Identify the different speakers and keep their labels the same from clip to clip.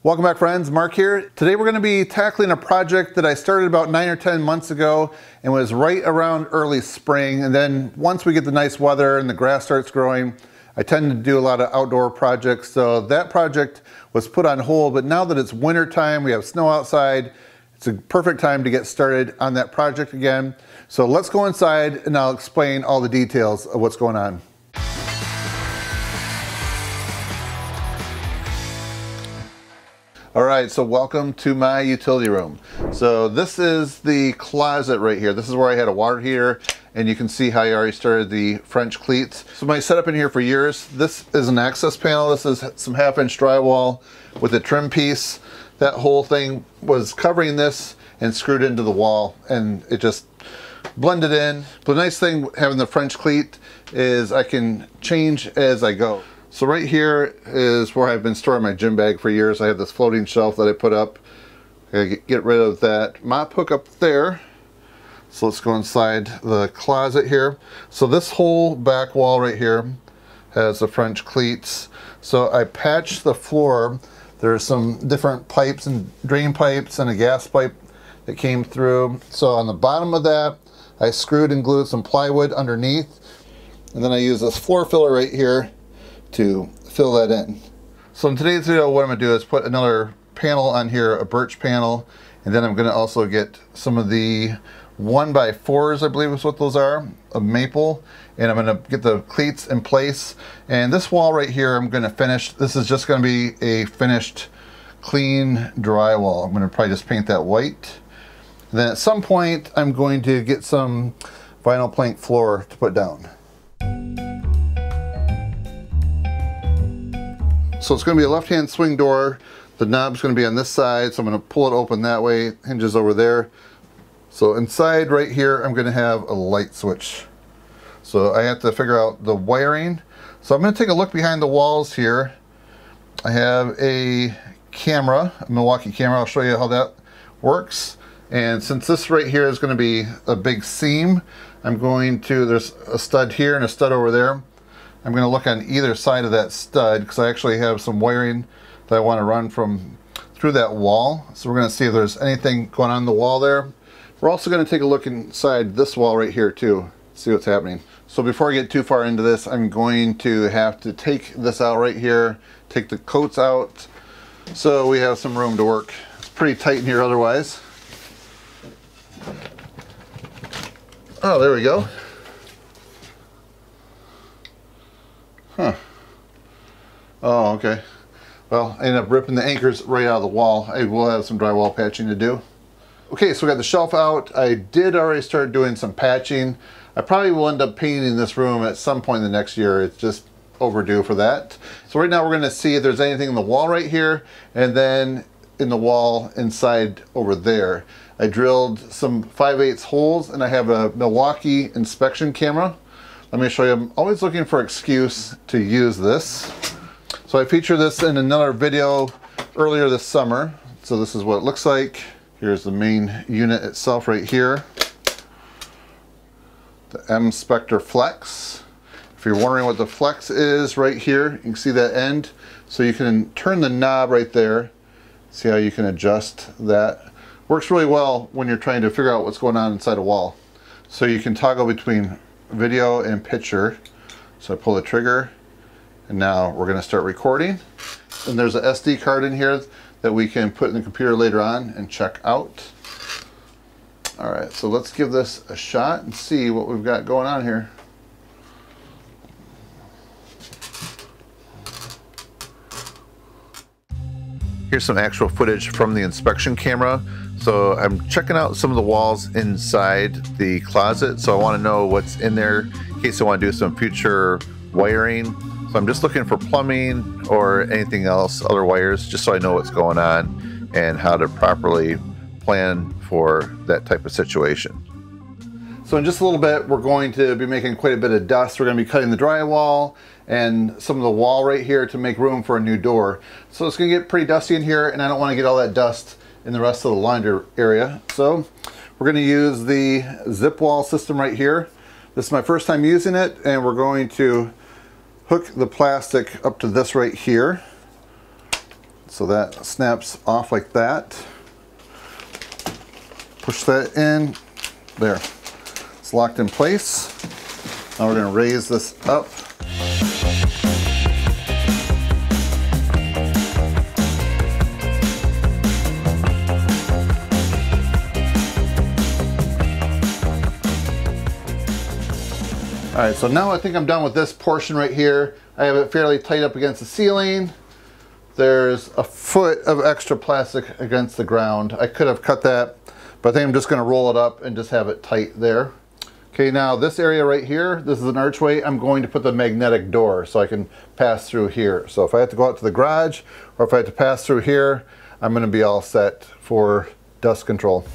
Speaker 1: Welcome back, friends. Mark here. Today we're going to be tackling a project that I started about 9 or 10 months ago and was right around early spring. And then once we get the nice weather and the grass starts growing, I tend to do a lot of outdoor projects. So that project was put on hold, but now that it's winter time, we have snow outside, it's a perfect time to get started on that project again. So let's go inside and I'll explain all the details of what's going on. All right, so welcome to my utility room. So this is the closet right here. This is where I had a water heater, and you can see how I already started the French cleats. So my setup in here for years, this is an access panel. This is some 1/2-inch drywall with a trim piece. That whole thing was covering this and screwed into the wall, and it just blended in. But the nice thing having the French cleat is I can change as I go. So right here is where I've been storing my gym bag for years. I have this floating shelf that I put up. I get rid of that mop hook up there. So let's go inside the closet here. So this whole back wall right here has the French cleats. So I patched the floor. There's some different pipes and drain pipes and a gas pipe that came through. So on the bottom of that, I screwed and glued some plywood underneath. And then I use this floor filler right here to fill that in. So in today's video, what I'm going to do is put another panel on here, a birch panel, and then I'm going to also get some of the 1x4s, I believe is what those are, of maple, and I'm going to get the cleats in place. And this wall right here I'm going to finish. This is just going to be a finished clean drywall. I'm going to probably just paint that white. And then at some point I'm going to get some vinyl plank floor to put down. So it's going to be a left-hand swing door. The knob's going to be on this side, so I'm going to pull it open that way. It hinges over there. So inside right here, I'm going to have a light switch. So I have to figure out the wiring. So I'm going to take a look behind the walls here. I have a camera, a Milwaukee camera. I'll show you how that works. And since this right here is going to be a big seam, there's a stud here and a stud over there. I'm going to look on either side of that stud because I actually have some wiring that I want to run through that wall. So we're going to see if there's anything going on in the wall there. We're also going to take a look inside this wall right here too, see what's happening. So before I get too far into this, I'm going to have to take this out right here, take the coats out, so we have some room to work. It's pretty tight in here otherwise. Oh, there we go. Huh. Oh, okay. Well, I ended up ripping the anchors right out of the wall. I will have some drywall patching to do. Okay, so we got the shelf out. I did already start doing some patching. I probably will end up painting this room at some point in the next year. It's just overdue for that. So right now we're gonna see if there's anything in the wall right here and then in the wall inside over there. I drilled some 5/8 holes and I have a Milwaukee inspection camera. Let me show you, I'm always looking for an excuse to use this. So I featured this in another video earlier this summer. So this is what it looks like. Here's the main unit itself right here. The MFlex. If you're wondering what the flex is right here, you can see that end. So you can turn the knob right there. See how you can adjust that. Works really well when you're trying to figure out what's going on inside a wall. So you can toggle between video and picture. So I pull the trigger and now we're going to start recording. And there's a SD card in here that we can put in the computer later on and check out. All right, so let's give this a shot and see what we've got going on here. Here's some actual footage from the inspection camera. So I'm checking out some of the walls inside the closet. So I want to know what's in there in case I want to do some future wiring. So I'm just looking for plumbing or anything else, other wires, just so I know what's going on and how to properly plan for that type of situation. So in just a little bit, we're going to be making quite a bit of dust. We're going to be cutting the drywall and some of the wall right here to make room for a new door. So it's going to get pretty dusty in here and I don't want to get all that dust in the rest of the laundry area. So we're going to use the ZipWall system right here. This is my first time using it, and we're going to hook the plastic up to this right here. So that snaps off like that. Push that in. There. It's locked in place. Now we're going to raise this up. All right, so now I think I'm done with this portion right here. I have it fairly tight up against the ceiling. There's a foot of extra plastic against the ground. I could have cut that, but I think I'm just gonna roll it up and just have it tight there. Okay, now this area right here, this is an archway. I'm going to put the magnetic door so I can pass through here. So if I have to go out to the garage or if I have to pass through here, I'm gonna be all set for dust control.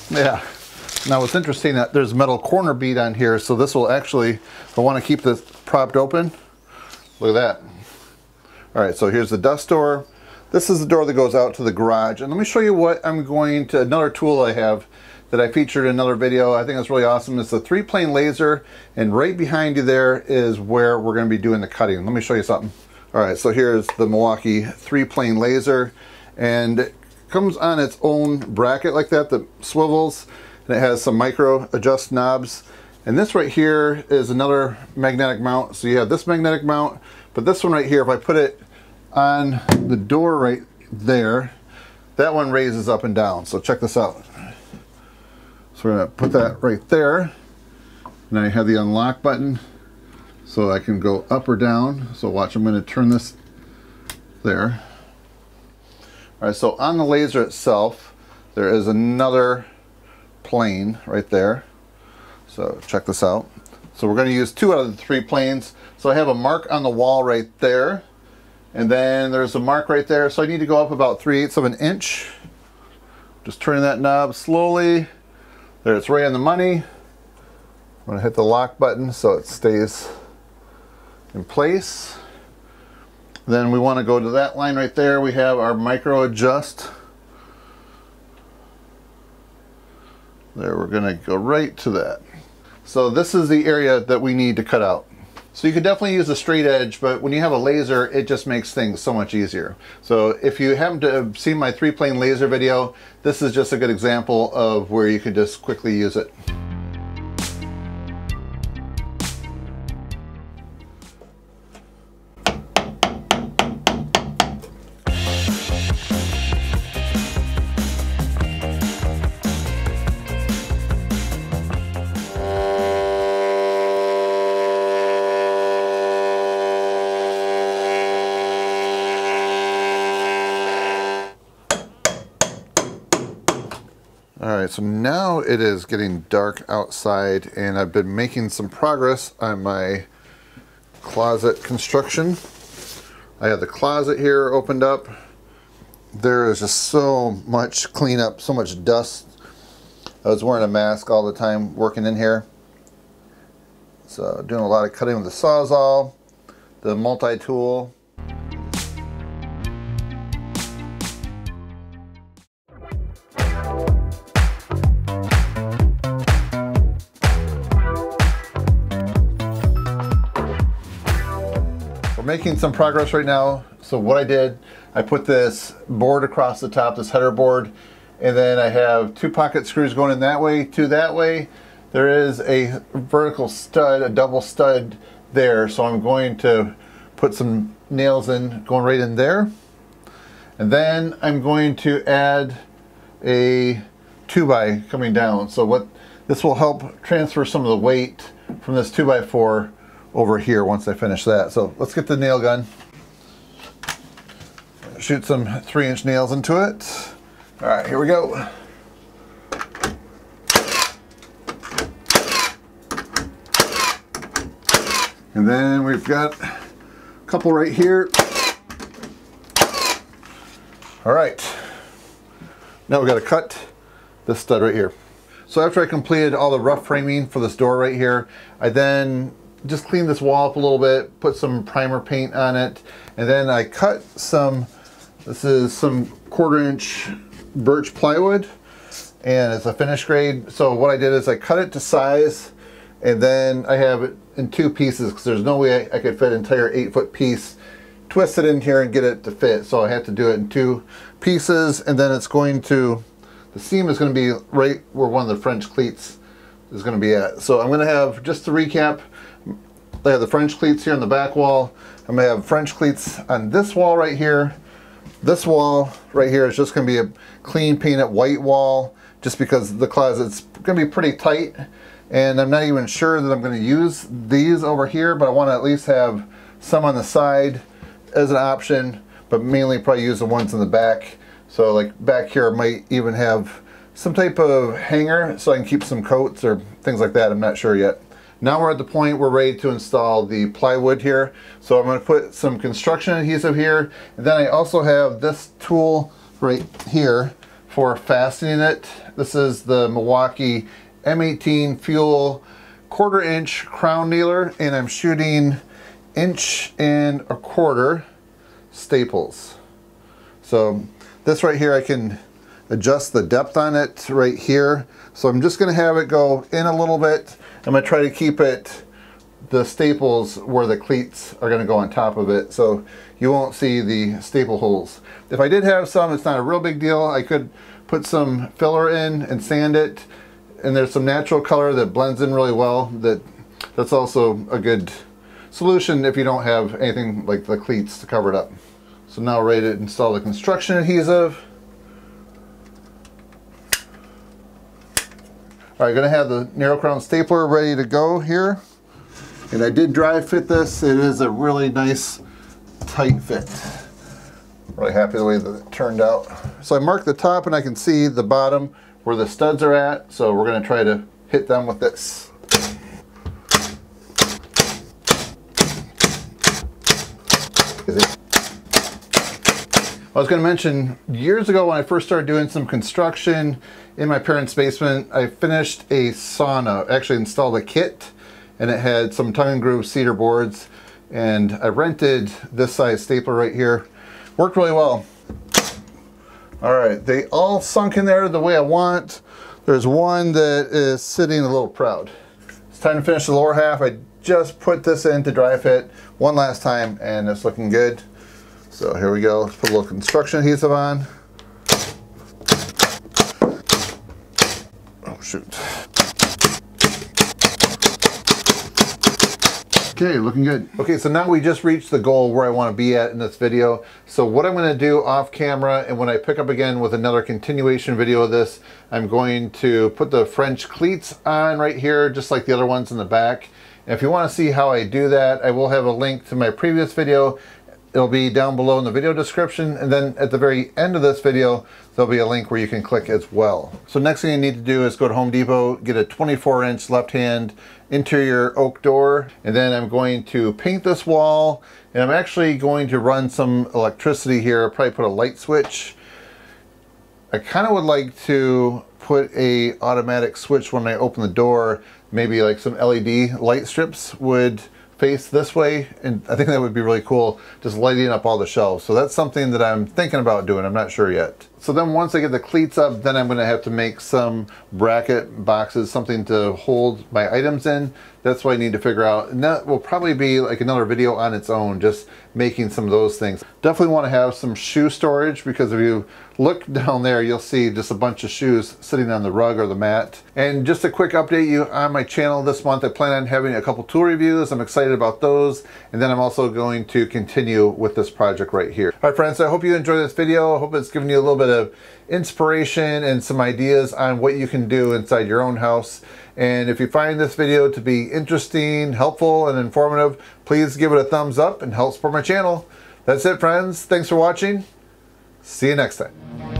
Speaker 1: Yeah. Now what's interesting that there's metal corner bead on here, so this will actually, if I want to keep this propped open, look at that. All right, so here's the dust door. This is the door that goes out to the garage. And let me show you what I'm going to, another tool I have that I featured in another video. I think it's really awesome. It's a 3-plane laser, and right behind you there is where we're going to be doing the cutting. Let me show you something. All right, so here's the Milwaukee 3-plane laser, and it comes on its own bracket like that swivels, and it has some micro adjust knobs. And this right here is another magnetic mount. So you have this magnetic mount, but this one right here, if I put it on the door right there, that one raises up and down. So check this out. So we're gonna put that right there. And I have the unlock button so I can go up or down. So watch, I'm gonna turn this there. All right, so on the laser itself, there is another plane right there. So check this out. So we're going to use 2 out of the 3 planes. So I have a mark on the wall right there, and then there's a mark right there. So I need to go up about 3/8 of an inch. Just turning that knob slowly. There, it's right on the money. I'm going to hit the lock button so it stays in place. Then we want to go to that line right there. We have our micro adjust. There, we're going to go right to that. So this is the area that we need to cut out. So you could definitely use a straight edge, but when you have a laser, it just makes things so much easier. So if you happen to have seen my 3-plane laser video, this is just a good example of where you can just quickly use it. Alright, so now it is getting dark outside, and I've been making some progress on my closet construction. I have the closet here opened up. There is just so much cleanup, so much dust. I was wearing a mask all the time working in here. So doing a lot of cutting with the Sawzall, the multi-tool. Making some progress right now. So what I did, I put this board across the top, this header board, and then I have 2 pocket screws going in that way, 2 that way. There is a vertical stud, a double stud there, so I'm going to put some nails in, going right in there. And then I'm going to add a 2x coming down. So what this will help transfer some of the weight from this 2x4 over here once I finish that. So let's get the nail gun. Shoot some 3-inch nails into it. All right, here we go. And then we've got a couple right here. All right, now we got to cut this stud right here. So after I completed all the rough framing for this door right here, I then just cleaned this wall up a little bit, put some primer paint on it, and then I cut some, this is some 1/4 inch birch plywood, and it's a finished grade. So what I did is I cut it to size, and then I have it in 2 pieces because there's no way I could fit an entire 8-foot piece, twist it in here and get it to fit. So I had to do it in 2 pieces, and then it's going to, the seam is going to be right where one of the French cleats is going to be at. So I'm going to have, just to recap, I have the French cleats here on the back wall. I'm going to have French cleats on this wall right here. This wall right here is just going to be a clean painted white wall, just because the closet's going to be pretty tight, and I'm not even sure that I'm going to use these over here, but I want to at least have some on the side as an option, but mainly probably use the ones in the back. So like back here I might even have some type of hanger so I can keep some coats or things like that. I'm not sure yet. Now we're at the point we're ready to install the plywood here. So I'm going to put some construction adhesive here, and then I also have this tool right here for fastening it. This is the Milwaukee M18 fuel 1/4 inch crown nailer, and I'm shooting 1 1/4 staples. So this right here, I can adjust the depth on it right here. So I'm just going to have it go in a little bit. I'm going to try to keep it, the staples where the cleats are going to go on top of it, so you won't see the staple holes. If I did have some, it's not a real big deal. I could put some filler in and sand it, and there's some natural color that blends in really well. That's also a good solution if you don't have anything like the cleats to cover it up. So now we're ready to install the construction adhesive. All right, gonna have the Narrow Crown Stapler ready to go here. And I did dry fit this. It is a really nice tight fit. Really happy the way that it turned out. So I marked the top and I can see the bottom where the studs are at. So we're gonna try to hit them with this. I was going to mention, years ago when I first started doing some construction in my parents' basement, I finished a sauna, actually installed a kit, and it had some tongue and groove cedar boards, and I rented this size stapler right here. Worked really well. All right, they all sunk in there the way I want. There's one that is sitting a little proud. It's time to finish the lower half. I just put this in to dry fit one last time, and it's looking good. So here we go. Let's put a little construction adhesive on. Oh shoot. Okay, looking good. Okay, so now we just reached the goal where I want to be at in this video. So what I'm going to do off camera, and when I pick up again with another continuation video of this, I'm going to put the French cleats on right here, just like the other ones in the back. And if you want to see how I do that, I will have a link to my previous video. It'll be down below in the video description, and then at the very end of this video there'll be a link where you can click as well. So next thing you need to do is go to Home Depot, get a 24-inch left-hand interior oak door, and then I'm going to paint this wall, and I'm actually going to run some electricity here. I'll probably put a light switch. I kind of would like to put a automatic switch when I open the door. Maybe like some LED light strips would face this way, and I think that would be really cool, just lighting up all the shelves. So that's something that I'm thinking about doing. I'm not sure yet. So then once I get the cleats up, then I'm going to have to make some bracket boxes, something to hold my items in. That's what I need to figure out, and that will probably be like another video on its own, just making some of those things. Definitely want to have some shoe storage, because if you look down there you'll see just a bunch of shoes sitting on the rug or the mat. And just a quick update you on my channel this month, I plan on having a couple tool reviews. I'm excited about those, and then I'm also going to continue with this project right here. All right friends, so I hope you enjoyed this video. I hope it's given you a little bit of inspiration and some ideas on what you can do inside your own house. And if you find this video to be interesting, helpful, and informative, please give it a thumbs up and help support my channel. That's it friends, thanks for watching. See you next time.